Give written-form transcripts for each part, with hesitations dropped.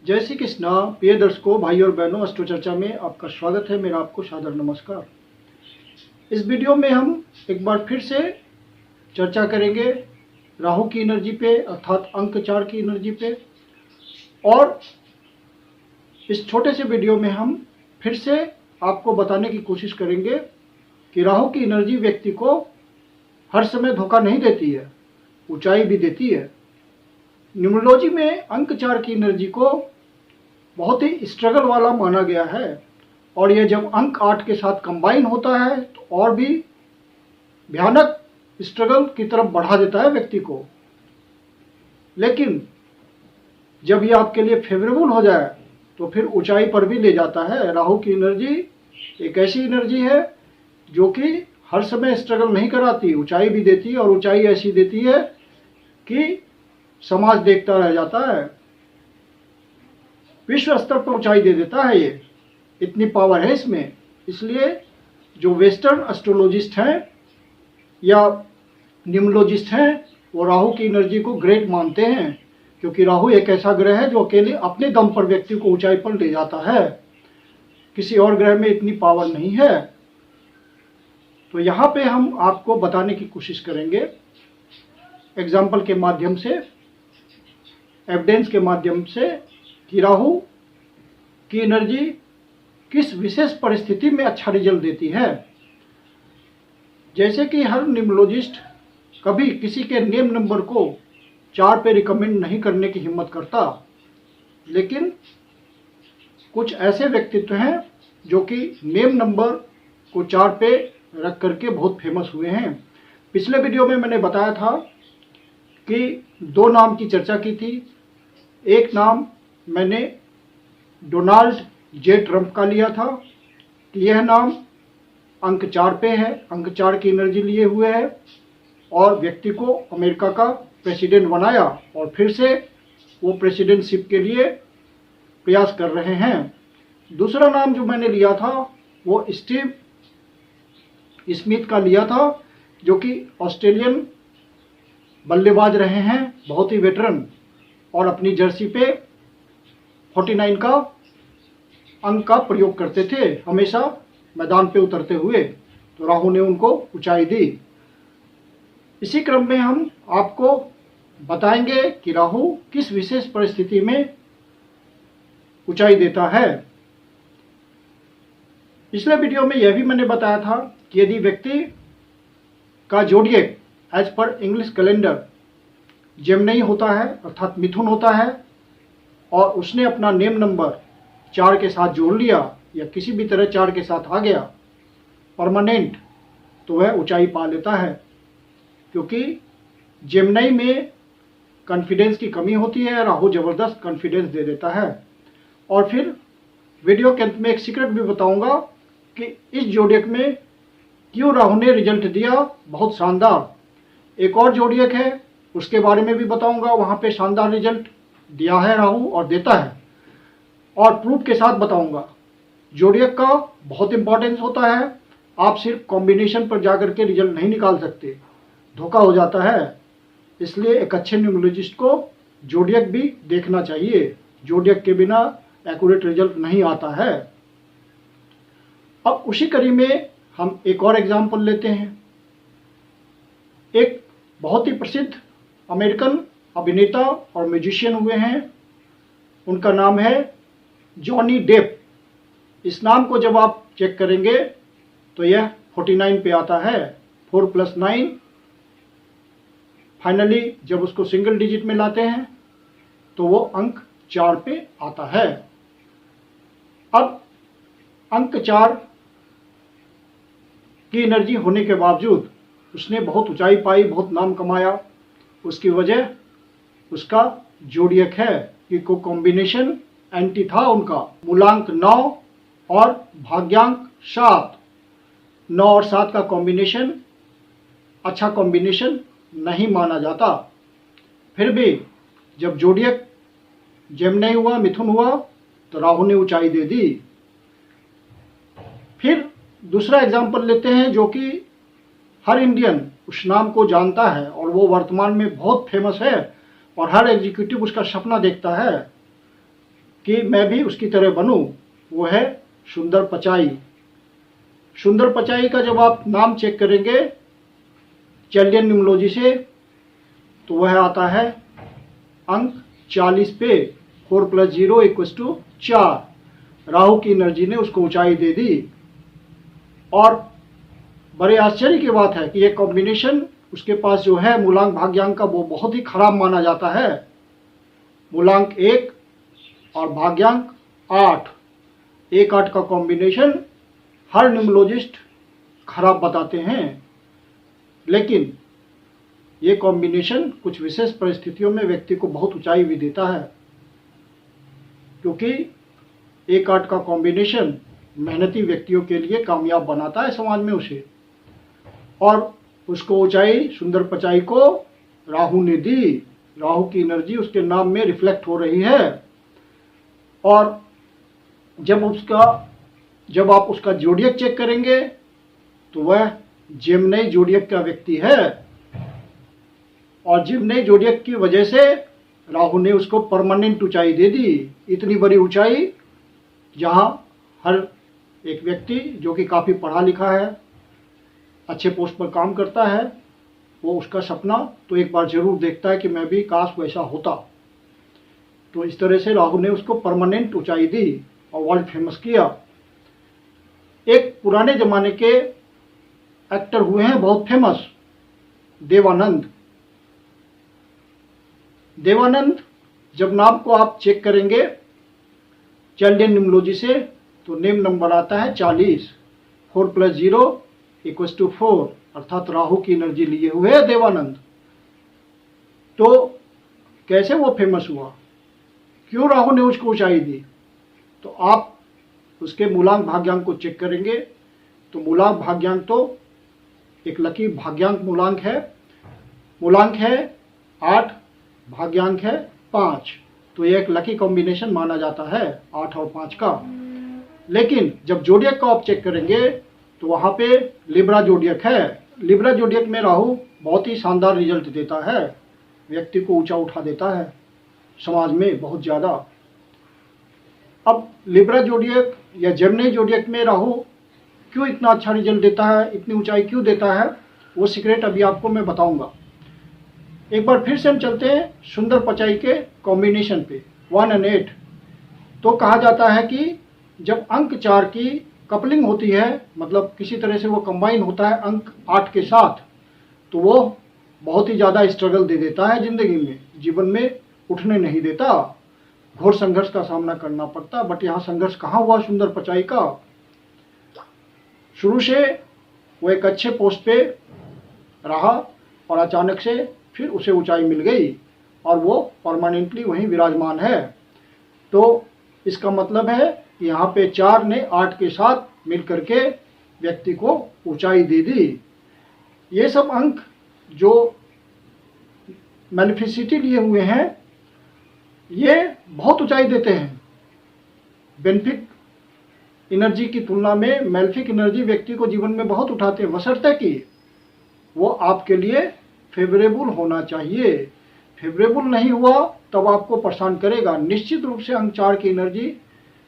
जय श्री कृष्णा। प्रिय दर्शकों, भाई और बहनों, अष्टो चर्चा में आपका स्वागत है। मेरा आपको सादर नमस्कार। इस वीडियो में हम एक बार फिर से चर्चा करेंगे राहु की एनर्जी पे, अर्थात अंक 4 की एनर्जी पे। और इस छोटे से वीडियो में हम फिर से आपको बताने की कोशिश करेंगे कि राहु की एनर्जी व्यक्ति को हर समय धोखा नहीं देती है, ऊंचाई भी देती है। न्यूमरोलॉजी में अंक 4 की एनर्जी को बहुत ही स्ट्रगल वाला माना गया है, और यह जब अंक 8 के साथ कंबाइन होता है तो और भी भयानक स्ट्रगल की तरफ बढ़ा देता है व्यक्ति को। लेकिन जब यह आपके लिए फेवरेबल हो जाए तो फिर ऊंचाई पर भी ले जाता है। राहु की एनर्जी एक ऐसी एनर्जी है जो कि हर समय स्ट्रगल नहीं कराती, ऊंचाई भी देती है, और ऊंचाई ऐसी देती है कि समाज देखता रह जाता है, विश्व स्तर पर ऊंचाई दे देता है। ये इतनी पावर है इसमें। इसलिए जो वेस्टर्न एस्ट्रोलॉजिस्ट हैं या न्यूमरोलॉजिस्ट हैं वो राहु की एनर्जी को ग्रेट मानते हैं, क्योंकि राहु एक ऐसा ग्रह है जो अकेले अपने दम पर व्यक्ति को ऊंचाई पर ले जाता है। किसी और ग्रह में इतनी पावर नहीं है। तो यहाँ पे हम आपको बताने की कोशिश करेंगे एग्जाम्पल के माध्यम से, एविडेंस के माध्यम से, कि राहु की एनर्जी किस विशेष परिस्थिति में अच्छा रिजल्ट देती है। जैसे कि हर न्यूमरोलॉजिस्ट कभी किसी के नेम नंबर को 4 पे रिकमेंड नहीं करने की हिम्मत करता, लेकिन कुछ ऐसे व्यक्तित्व हैं जो कि नेम नंबर को 4 पे रख करके बहुत फेमस हुए हैं। पिछले वीडियो में मैंने बताया था कि 2 नाम की चर्चा की थी। एक नाम मैंने डोनाल्ड जे ट्रंप का लिया था कि यह नाम अंक 4 पे है, अंक 4 की एनर्जी लिए हुए है, और व्यक्ति को अमेरिका का प्रेसिडेंट बनाया, और फिर से वो प्रेसिडेंटशिप के लिए प्रयास कर रहे हैं। दूसरा नाम जो मैंने लिया था वो स्टीव स्मिथ का लिया था, जो कि ऑस्ट्रेलियन बल्लेबाज रहे हैं, बहुत ही वेटरन, और अपनी जर्सी पे 49 का अंक का प्रयोग करते थे हमेशा मैदान पे उतरते हुए। तो राहु ने उनको ऊंचाई दी। इसी क्रम में हम आपको बताएंगे कि राहु किस विशेष परिस्थिति में ऊंचाई देता है। पिछले वीडियो में यह भी मैंने बताया था कि यदि व्यक्ति का zodiac as per English calendar Gemini होता है, अर्थात मिथुन होता है, और उसने अपना नेम नंबर 4 के साथ जोड़ लिया या किसी भी तरह 4 के साथ आ गया परमानेंट, तो वह ऊंचाई पा लेता है। क्योंकि जेमिनी में कॉन्फिडेंस की कमी होती है, राहु जबरदस्त कॉन्फिडेंस दे देता है। और फिर वीडियो के अंत में एक सीक्रेट भी बताऊंगा कि इस जोडिएक में क्यों राहु ने रिजल्ट दिया बहुत शानदार। एक और जोडिएक है, उसके बारे में भी बताऊंगा, वहां पे शानदार रिजल्ट दिया है राहु और देता है, और प्रूफ के साथ बताऊंगा। जोडिएक का बहुत इंपॉर्टेंस होता है। आप सिर्फ कॉम्बिनेशन पर जाकर के रिजल्ट नहीं निकाल सकते, धोखा हो जाता है। इसलिए एक अच्छे न्यूमरोलॉजिस्ट को जोडिएक भी देखना चाहिए। जोडिएक के बिना एक्यूरेट रिजल्ट नहीं आता है। अब उसी कड़ी में हम एक और एग्जाम्पल लेते हैं। एक बहुत ही प्रसिद्ध अमेरिकन अभिनेता और म्यूजिशियन हुए हैं, उनका नाम है जॉनी डेप। इस नाम को जब आप चेक करेंगे तो यह 49 पे आता है, 4 + 9। फाइनली जब उसको सिंगल डिजिट में लाते हैं तो वो अंक 4 पे आता है। अब अंक 4 की एनर्जी होने के बावजूद उसने बहुत ऊंचाई पाई, बहुत नाम कमाया। उसकी वजह उसका जोडिएक है कि को कॉम्बिनेशन एंटी था उनका। मूलांक 9 और भाग्यांक 7, 9 और 7 का कॉम्बिनेशन अच्छा कॉम्बिनेशन नहीं माना जाता। फिर भी जब जोडिएक जेमिनी हुआ, मिथुन हुआ, तो राहु ने ऊंचाई दे दी। फिर दूसरा एग्जाम्पल लेते हैं जो कि हर इंडियन उस नाम को जानता है, और वो वर्तमान में बहुत फेमस है, और हर एग्जीक्यूटिव उसका सपना देखता है कि मैं भी उसकी तरह बनूं, वो है सुंदर पिचाई। सुंदर पिचाई का जब आप नाम चेक करेंगे चार्लियन न्यूमरोलॉजी से, तो वह आता है अंक 40 पे। 4 + 0 = 4। राहु की एनर्जी ने उसको ऊंचाई दे दी। और बड़े आश्चर्य की बात है कि ये कॉम्बिनेशन उसके पास जो है मूलांक भाग्यांक का, वो बहुत ही खराब माना जाता है। मूलांक 1 और भाग्यांक 8, 1-8 का कॉम्बिनेशन हर न्यूमरोलॉजिस्ट खराब बताते हैं। लेकिन ये कॉम्बिनेशन कुछ विशेष परिस्थितियों में व्यक्ति को बहुत ऊंचाई भी देता है, क्योंकि 1-8 का कॉम्बिनेशन मेहनती व्यक्तियों के लिए कामयाब बनाता है समाज में उसे। और उसको ऊंचाई सुंदर पिचाई को राहु ने दी। राहु की एनर्जी उसके नाम में रिफ्लेक्ट हो रही है। और जब आप उसका जोडियक चेक करेंगे तो वह जेमिनी जोडियक का व्यक्ति है। और जेमिनी जोडियक की वजह से राहु ने उसको परमानेंट ऊंचाई दे दी। इतनी बड़ी ऊंचाई जहां हर एक व्यक्ति जो कि काफ़ी पढ़ा लिखा है, अच्छे पोस्ट पर काम करता है, वो उसका सपना तो एक बार जरूर देखता है कि मैं भी काश वैसा होता। तो इस तरह से राहु ने उसको परमानेंट ऊंचाई दी और वर्ल्ड फेमस किया। एक पुराने ज़माने के एक्टर हुए हैं बहुत फेमस, देवानंद। देवानंद जब नाम को आप चेक करेंगे चार्लियन न्यूमरोलॉजी से, तो नेम नंबर आता है 40। 4 + 0 = 4, अर्थात राहु की एनर्जी लिए हुए है देवानंद। तो कैसे वो फेमस हुआ, क्यों राहु ने उसको ऊंचाई दी? तो आप उसके मूलांक भाग्यांक को चेक करेंगे तो मूलांक भाग्यांक तो एक लकी भाग्यांक मूलांक है। मूलांक है 8, भाग्यांक है 5, तो ये एक लकी कॉम्बिनेशन माना जाता है 8 और 5 का। लेकिन जब जोडियक का आप चेक करेंगे तो वहाँ पे लिब्रा जोडियक है। लिब्रा जोडियक में राहु बहुत ही शानदार रिजल्ट देता है, व्यक्ति को ऊंचा उठा देता है समाज में बहुत ज़्यादा। अब लिब्रा जोडियक या जेमिनी जोडियक में राहु क्यों इतना अच्छा रिजल्ट देता है, इतनी ऊंचाई क्यों देता है, वो सीक्रेट अभी आपको मैं बताऊंगा। एक बार फिर से हम चलते हैं सुंदर पिचाई के कॉम्बिनेशन पे 1 और 8। तो कहा जाता है कि जब अंक 4 की कपलिंग होती है, मतलब किसी तरह से वो कंबाइन होता है अंक 8 के साथ, तो वो बहुत ही ज़्यादा स्ट्रगल दे देता है ज़िंदगी में, जीवन में उठने नहीं देता, घोर संघर्ष का सामना करना पड़ता। बट यहाँ संघर्ष कहाँ हुआ सुंदर पिचाई का? शुरू से वो एक अच्छे पोस्ट पे रहा और अचानक से फिर उसे ऊंचाई मिल गई और वो परमानेंटली वहीं विराजमान है। तो इसका मतलब है कि यहाँ पे 4 ने 8 के साथ मिल करके व्यक्ति को ऊंचाई दे दी। ये सब अंक जो मैनिफिसिटी लिए हुए हैं, ये बहुत ऊंचाई देते हैं। बेनिफिक एनर्जी की तुलना में मैल्फिक एनर्जी व्यक्ति को जीवन में बहुत उठाते हैं, बशर्ते कि वो आपके लिए फेवरेबल होना चाहिए। फेवरेबल नहीं हुआ तब आपको परेशान करेगा। निश्चित रूप से अंक 4 की एनर्जी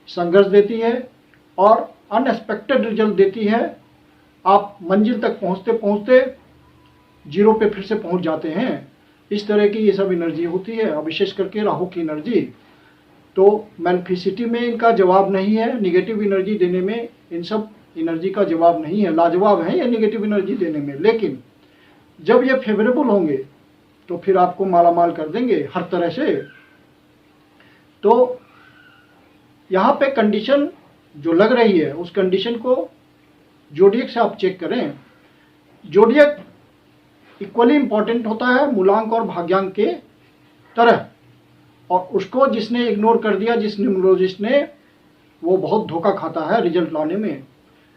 संघर्ष देती है और अनएक्सपेक्टेड रिजल्ट देती है। आप मंजिल तक पहुंचते पहुंचते जीरो पे फिर से पहुंच जाते हैं। इस तरह की ये सब एनर्जी होती है, और विशेष करके राहु की एनर्जी। तो मैनिफिसिटी में इनका जवाब नहीं है, निगेटिव एनर्जी देने में इन सब एनर्जी का जवाब नहीं है। लाजवाब है ये निगेटिव एनर्जी देने में, लेकिन जब ये फेवरेबल होंगे तो फिर आपको मालामाल कर देंगे हर तरह से। तो यहाँ पे कंडीशन जो लग रही है, उस कंडीशन को जोडियक से आप चेक करें। जोडियक इक्वली इम्पॉर्टेंट होता है मूलांक और भाग्यांक के तरह, और उसको जिसने इग्नोर कर दिया, जिस न्यूमरोलॉजिस्ट ने, वो बहुत धोखा खाता है रिजल्ट लाने में,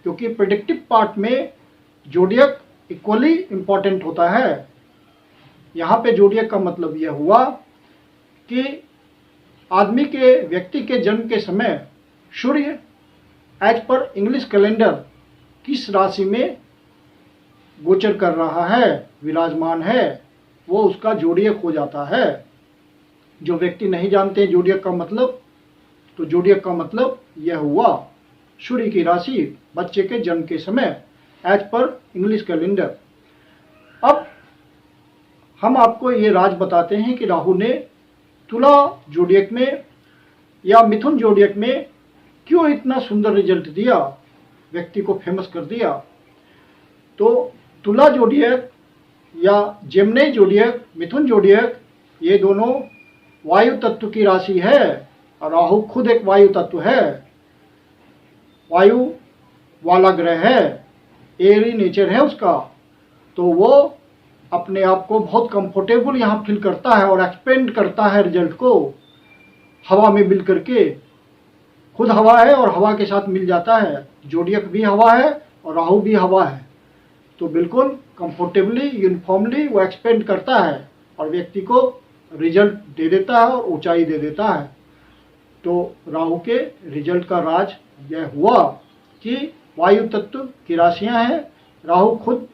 क्योंकि प्रेडिक्टिव पार्ट में जोडियक इक्वली इम्पॉर्टेंट होता है। यहाँ पे जोडियक का मतलब यह हुआ कि आदमी के, व्यक्ति के जन्म के समय सूर्य एज पर इंग्लिश कैलेंडर किस राशि में गोचर कर रहा है, विराजमान है, वो उसका जोडियक हो जाता है। जो व्यक्ति नहीं जानते जोडियक का मतलब, तो जोडियक का मतलब यह हुआ सूर्य की राशि बच्चे के जन्म के समय एज पर इंग्लिश कैलेंडर। अब हम आपको ये राज बताते हैं कि राहु ने तुला जोडियक में या मिथुन जोडियक में क्यों इतना सुंदर रिजल्ट दिया, व्यक्ति को फेमस कर दिया। तो तुला जोडियक या जेमिनी जोडियक, मिथुन जोडियक, ये दोनों वायु तत्व की राशि है और राहु खुद एक वायु तत्व है, वायु वाला ग्रह है, एयरी नेचर है उसका। तो वो अपने आप को बहुत कंफर्टेबल यहाँ फील करता है और एक्सपेंड करता है रिजल्ट को हवा में मिल करके। खुद हवा है और हवा के साथ मिल जाता है, जोडियक भी हवा है और राहु भी हवा है, तो बिल्कुल कंफर्टेबली यूनिफॉर्मली वो एक्सपेंड करता है और व्यक्ति को रिजल्ट दे देता है और ऊंचाई दे देता है। तो राहु के रिजल्ट का राज यह हुआ कि वायु तत्व की राशियां हैं, राहु खुद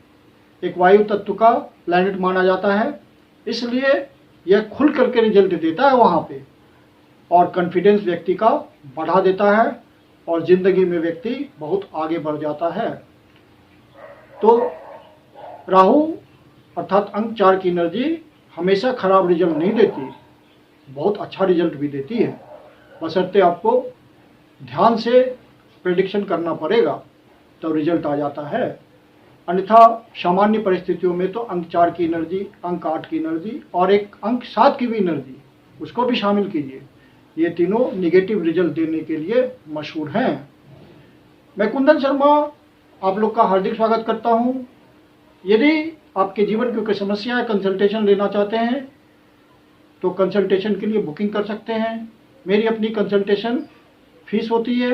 एक वायु तत्व का प्लैनेट माना जाता है, इसलिए यह खुल करके रिजल्ट देता है वहाँ पे और कॉन्फिडेंस व्यक्ति का बढ़ा देता है और ज़िंदगी में व्यक्ति बहुत आगे बढ़ जाता है। तो राहु अर्थात अंक 4 की एनर्जी हमेशा खराब रिजल्ट नहीं देती, बहुत अच्छा रिजल्ट भी देती है, बशर्ते आपको ध्यान से प्रेडिक्शन करना पड़ेगा तो रिजल्ट आ जाता है। अन्यथा सामान्य परिस्थितियों में तो अंक 4 की एनर्जी, अंक 8 की एनर्जी और एक अंक 7 की भी एनर्जी, उसको भी शामिल कीजिए, ये तीनों निगेटिव रिजल्ट देने के लिए मशहूर हैं। मैं कुंदन शर्मा आप लोग का हार्दिक स्वागत करता हूं। यदि आपके जीवन की कोई समस्या है, कंसल्टेशन लेना चाहते हैं तो कंसल्टेशन के लिए बुकिंग कर सकते हैं। मेरी अपनी कंसल्टेशन फीस होती है।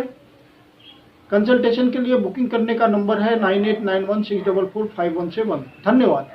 कंसल्टेशन के लिए बुकिंग करने का नंबर है 9891644517। धन्यवाद।